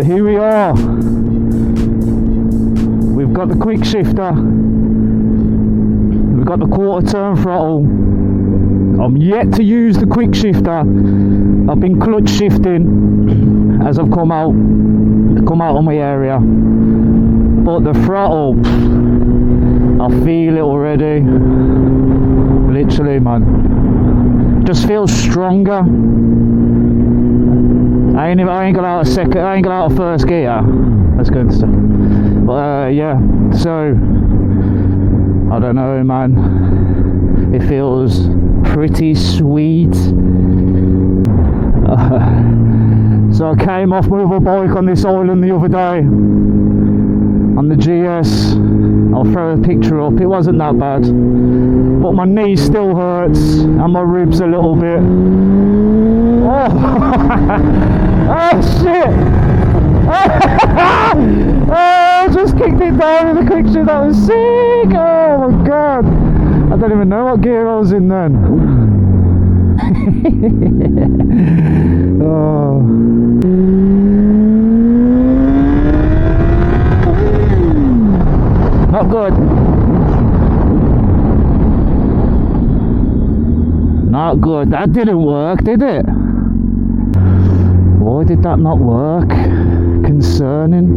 So here we are. We've got the quick shifter. We've got the quarter turn throttle. I'm yet to use the quick shifter. I've been clutch shifting as I've come out of my area. But the throttle, I feel it already. Literally, man. Just feels stronger. I ain't got out of second. I ain't got out of first gear. Let's go into second. But yeah. So I don't know, man. It feels pretty sweet. So I came off my other bike on this island the other day on the GS. I'll throw a picture up. It wasn't that bad, but my knee still hurts and my ribs a little bit. Oh, oh shit! Oh, I just kicked it down with a quick shift. That was sick! Oh my god! I don't even know what gear I was in then. Oh. Not good. Not good. That didn't work, did it? Why did that not work? Concerning.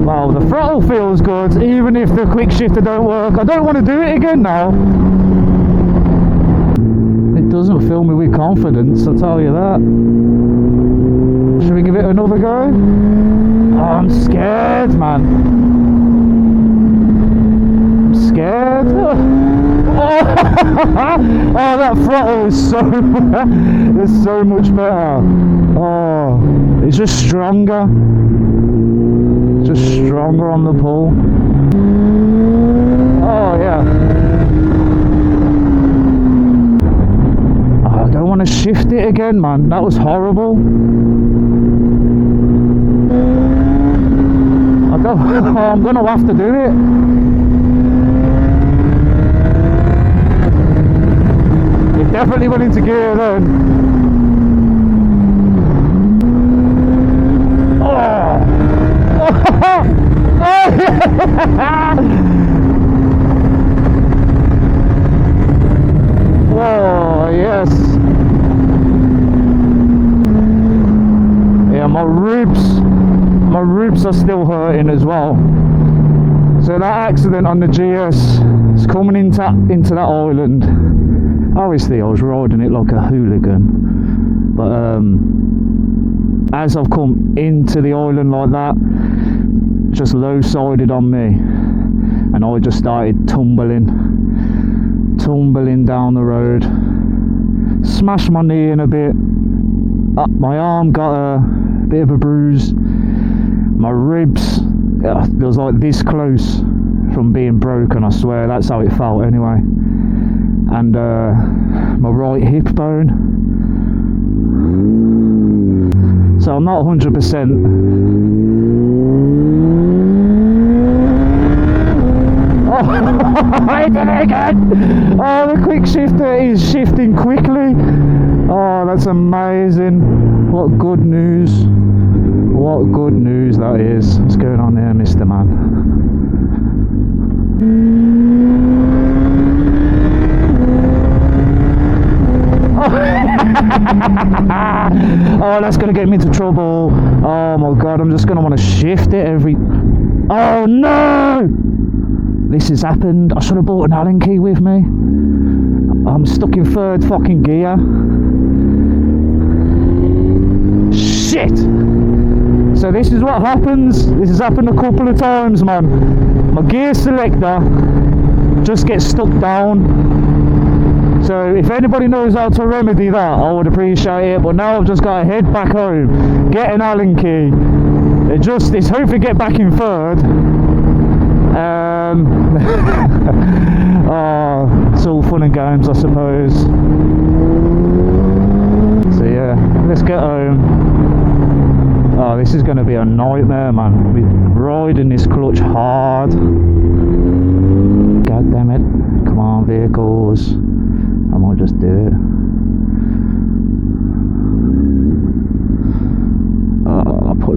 Wow, the throttle feels good, even if the quick shifter don't work. I don't want to do it again now. It doesn't fill me with confidence, I'll tell you that. Should we give it another go? Oh, I'm scared, man. I'm scared. Oh, that throttle is so it's so much better. Oh, it's just stronger. Just stronger on the pull. Oh yeah. Oh, I don't want to shift it again, man. That was horrible. I don't. Oh, I'm gonna have to do it. It definitely went into gear then. Oh. Oh yes. Yeah, my ribs are still hurting as well. So that accident on the GS is coming into that island. Obviously I was riding it like a hooligan, but as I've come into the island like that, just low-sided on me, and I just started tumbling down the road, smashed my knee in a bit, my arm got a bit of a bruise, my ribs, it was like this close from being broken, I swear, that's how it felt anyway, and my right hip bone, so I'm not 100%. Oh, I did it again! Oh, the quick shifter is shifting quickly. Oh, that's amazing. What good news. What good news that is. What's going on there, Mr. Man? Oh, that's going to get me into trouble. Oh my god, I'm just going to want to shift it every... Oh no! This has happened. I should have brought an Allen key with me. I'm stuck in third fucking gear. Shit! So this is what happens. This has happened a couple of times, man. My gear selector just gets stuck down. So if anybody knows how to remedy that, I would appreciate it. But now I've just got to head back home, get an Allen key. It's hopefully get back in third. Oh, it's all fun and games, I suppose. So yeah, let's get home. Oh, this is going to be a nightmare, man. We're riding this clutch hard. God damn it. Come on, vehicles. I might just do it. Oh.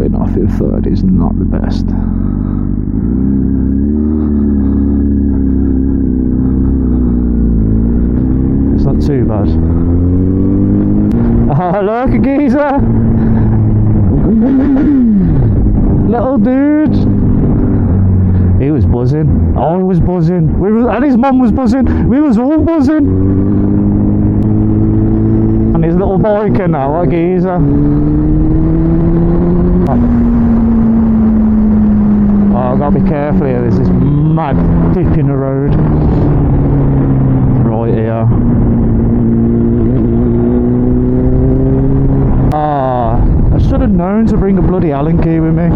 starting off in third is not the best. It's not too bad. Oh, look, a geezer! Little dude! He was buzzing. I was buzzing. And his mum was buzzing. We was all buzzing. And his little biker now, a geezer. Oh, I've got to be careful here. There's this mad dip in the road. Right here. Ah, I should have known to bring a bloody Allen key with me.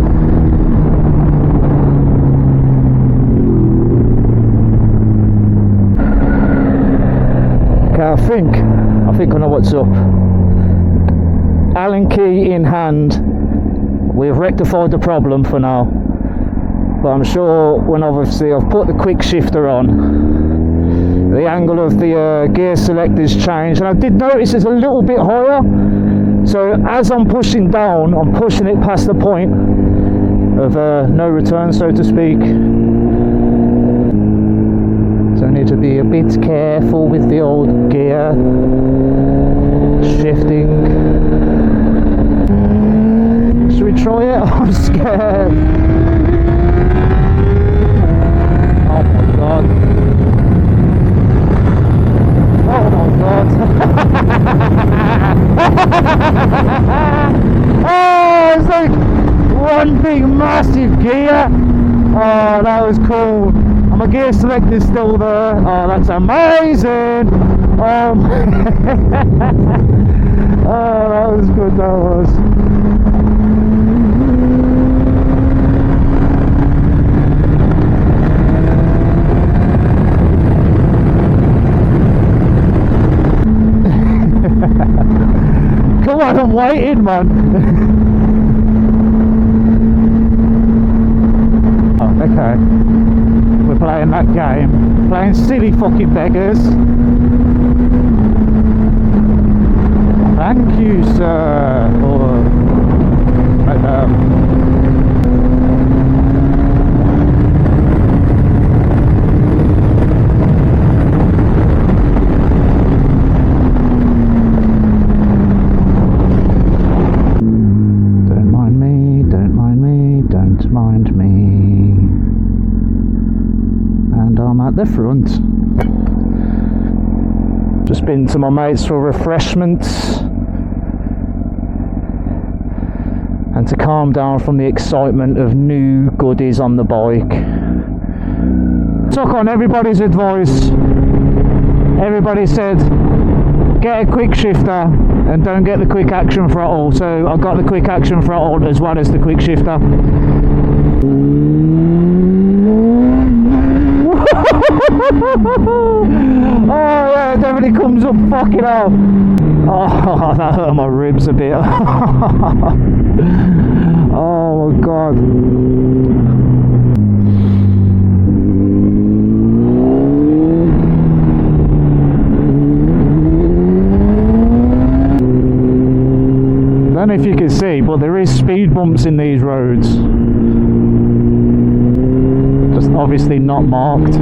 Okay, I think I know what's up. Allen key in hand. We've rectified the problem for now. But I'm sure when obviously I've put the quick shifter on, the angle of the gear selector's changed, and I did notice it's a little bit higher. So as I'm pushing down, I'm pushing it past the point of no return, so to speak. So I need to be a bit careful with the old gear shifting. Should we try it? I'm scared. Oh my god. Oh my god. Oh, it's like one big massive gear. Oh, that was cool. And my gear selector's still there. Oh, that's amazing. Oh, that was good, that was. Come on, I'm waiting, man. Oh, okay. We're playing that game. Playing silly fucking beggars. Thank you, sir. Right there. At the front. Just been to my mates for refreshments and to calm down from the excitement of new goodies on the bike. Took on everybody's advice. Everybody said get a quick shifter and don't get the quick action throttle, so I got the quick action throttle as well as the quick shifter. Oh yeah, it definitely comes up, fucking hell. Oh, that hurt my ribs a bit. Oh my god. I don't know if you can see, but there is speed bumps in these roads. Just obviously not marked.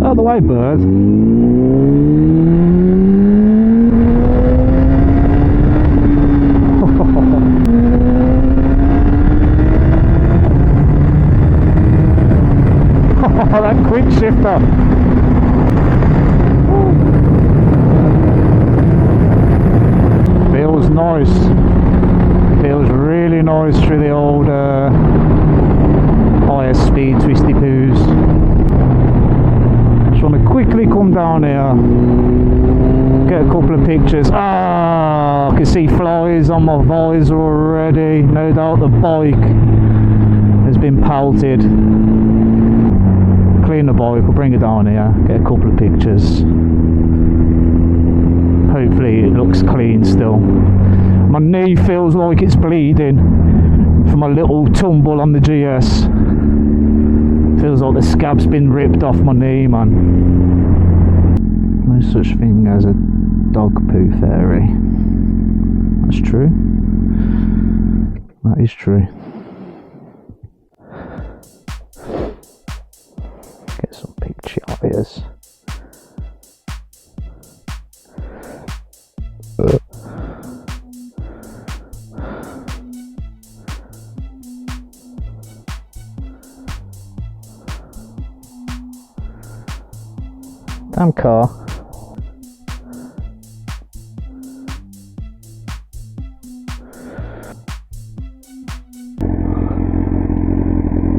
Out of the way, bird. Oh, that quick shifter. Feels nice. Feels really nice through the old higher speed twisty poos. Just want to quickly come down here, get a couple of pictures. Ah, I can see flies on my visor already. No doubt the bike has been pelted. Clean the bike, we'll bring it down here, get a couple of pictures. Hopefully it looks clean still. My knee feels like it's bleeding from a little tumble on the GS. Feels like the scab's been ripped off my knee, man. No such thing as a dog poo fairy. That's true. That is true. Get some pictures. Damn car.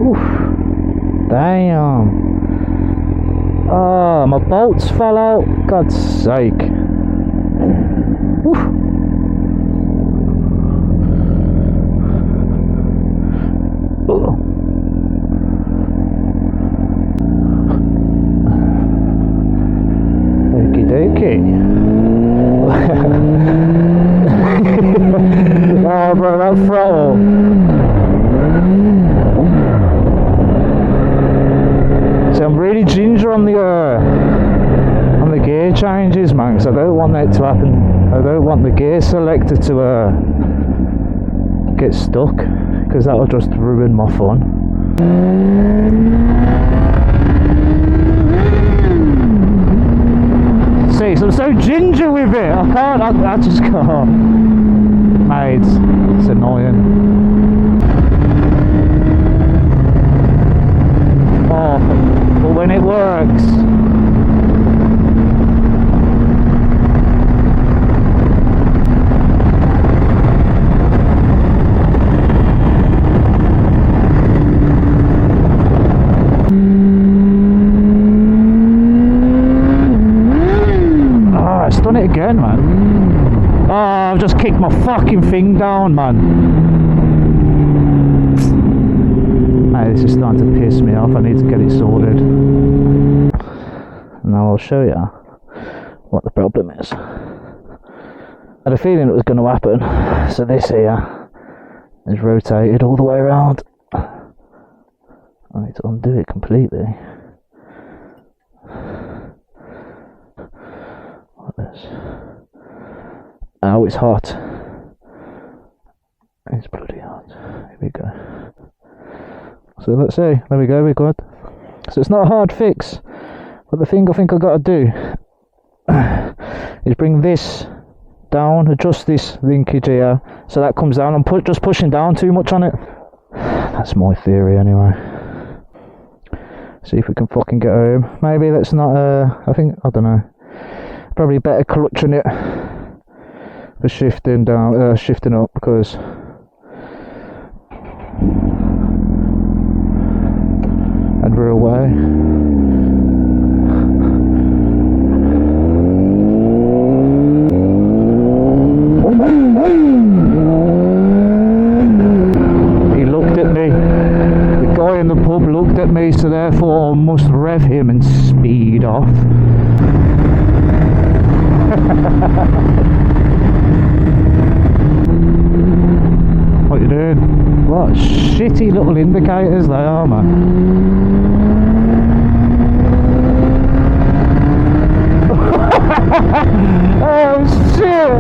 Oof. Damn. Oh, my bolts fell out. God's sake. Oof. Oh. Okie dokie. Oh, bro, that throttle. So I'm really ginger on the gear changes, man, because I don't want that to happen. I don't want the gear selector to get stuck, because that will just ruin my fun. See, so I'm so ginger with it. I just can't. Mate, it's annoying. Oh, but when it works. Oh, it's done it again, man. Oh, I've just kicked my fucking thing down, man. Mate, this is starting to piss me off. I need to get it sorted. Now I'll show you what the problem is. I had a feeling it was going to happen. So this here is rotated all the way around. I need to undo it completely. Like this. Oh, it's hot. It's bloody hot. Here we go. So let's see, there we go, we're good. So it's not a hard fix, but the thing I think I've got to do is bring this down, adjust this linkage here, so that comes down. I'm just pushing down too much on it. That's my theory anyway. See if we can fucking get home. Maybe that's not, I don't know. Probably better clutching it for shifting down, shifting up, because and we're away. He looked at me. The guy in the pub looked at me, so therefore I must rev him and speed off. What you doing? What shitty little indicators they are, man. Oh shit!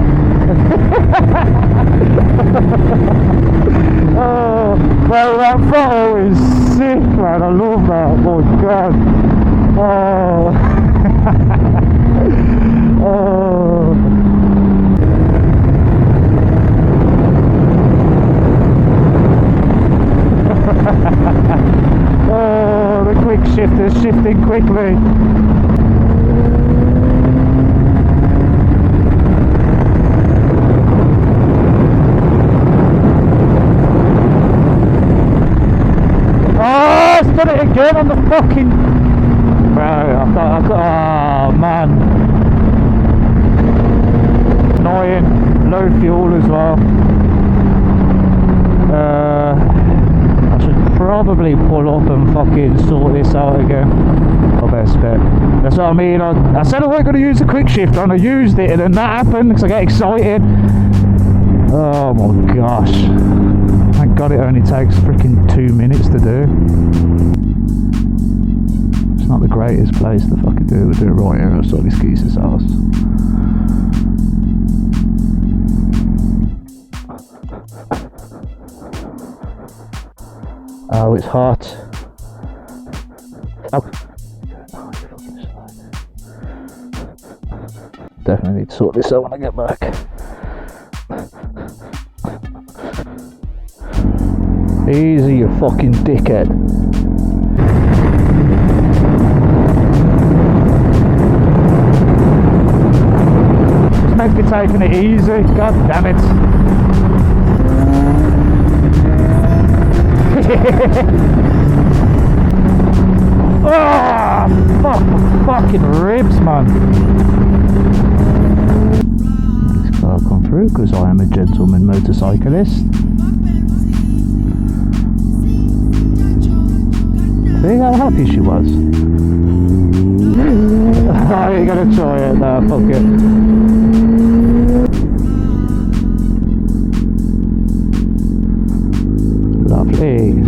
Oh, well, that throttle is sick, man. I love that. Oh god. Oh. Oh. Oh, the quick shift is shifting quickly. Oh, it's done it again on the fucking... Bro, I've got, oh man. Annoying, low fuel as well. I should probably pull up and fucking sort this out again. I best bet. That's what I mean. I said I wasn't going to use the quick shift and I used it, and then that happened because I get excited. Oh my gosh. Thank God it only takes freaking 2 minutes to do. It's not the greatest place to fucking do it. We'll do it right here at Sonny's Geese's house. Oh, it's hot. Oh. Definitely need to sort this out when I get back. Easy, you fucking dickhead. It's meant to be taking it easy, god damn it. Oh, fuck my fucking ribs, man. This car come through because I am a gentleman motorcyclist. See how happy she was. I ain't gonna try it now, fuck it. Lovely.